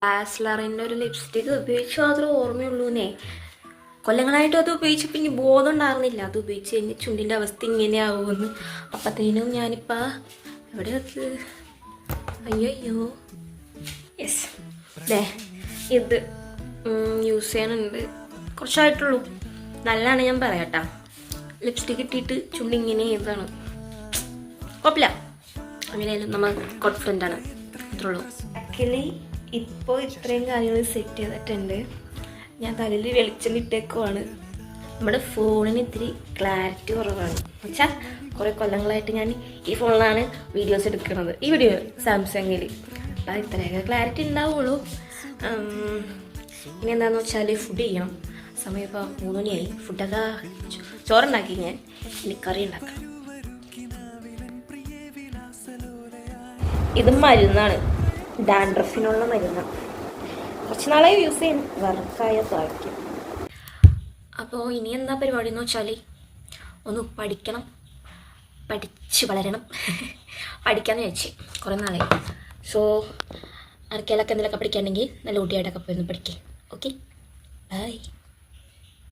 ഡാസ്ലറിൻ്റെ ഒരു ലിപ്സ്റ്റിക്ക് ഉപയോഗിച്ച് മാത്രമേ ഓർമ്മയുള്ളൂന്നേ. കൊല്ലങ്ങളായിട്ട് അത് ഉപയോഗിച്ചപ്പോൾ ഇനി ബോധം ഉണ്ടായിരുന്നില്ല അത് ഉപയോഗിച്ച് കഴിഞ്ഞ് ചുണ്ടിൻ്റെ അവസ്ഥ ഇങ്ങനെയാവുമെന്ന്. അപ്പത്തേനും ഞാനിപ്പോൾ എവിടെ അത് അയ്യോ യെസ് ദേ ഇത് യൂസ് ചെയ്യാനുണ്ട്. കുറച്ചായിട്ടുള്ളൂ. നല്ലതാണ് ഞാൻ പറയാട്ടാ. ലിപ്സ്റ്റിക്ക് ഇട്ടിട്ട് ചുണ്ട് ഇങ്ങനെ ഇതാണ് കുഴപ്പമില്ല. അങ്ങനെയായാലും നമ്മൾ കോൺഫിഡൻ്റ് ആണ്. അത്രേ ഉള്ളൂ. ആക്ച്വലി ഇപ്പോൾ ഇത്രയും കാര്യങ്ങൾ സെറ്റ് ചെയ്തിട്ടുണ്ട്. ഞാൻ തലയിൽ വെളിച്ചെണ്ണ ഇട്ടേക്കുവാണ്. നമ്മുടെ ഫോണിന് ഇത്തിരി ക്ലാരിറ്റി കുറവാണ്. എന്നുവെച്ചാൽ കുറേ കൊല്ലങ്ങളായിട്ട് ഞാൻ ഈ ഫോണിലാണ് വീഡിയോസ് എടുക്കുന്നത്. ഈ വീഡിയോ സാംസങ്ങിൽ അപ്പോൾ ഇത്രയൊക്കെ ക്ലാരിറ്റി ഉണ്ടാവുള്ളൂ. ഇനി എന്താണെന്ന് വെച്ചാൽ ഫുഡ് ചെയ്യണം. സമയം ഇപ്പോൾ 3 മണിയായി. ഫുഡൊക്കെ ചോറുണ്ടാക്കി ഞാൻ. ഇനി കറി ഉണ്ടാക്കണം. ഇത് മരുന്നാണ്, ഡാൻഡ്രഫിനുള്ള മരുന്നാണ്. കുറച്ച് നാളെ യൂസ് ചെയ്യും. വർക്കായ താഴ്ക്കും. അപ്പോൾ ഇനി എന്താ പരിപാടി എന്ന് വെച്ചാൽ ഒന്ന് പഠിക്കണം, പഠിച്ച് വളരണം. പഠിക്കാമെന്ന് വെച്ച് കുറേ നാളായി. സോ ആർക്കെങ്കിലൊക്കെ എന്തെങ്കിലുമൊക്കെ പഠിക്കുകയാണെങ്കിൽ നല്ല കുട്ടിയായിട്ടൊക്കെ പോയി ഒന്ന് പഠിക്കുക. Okay bye.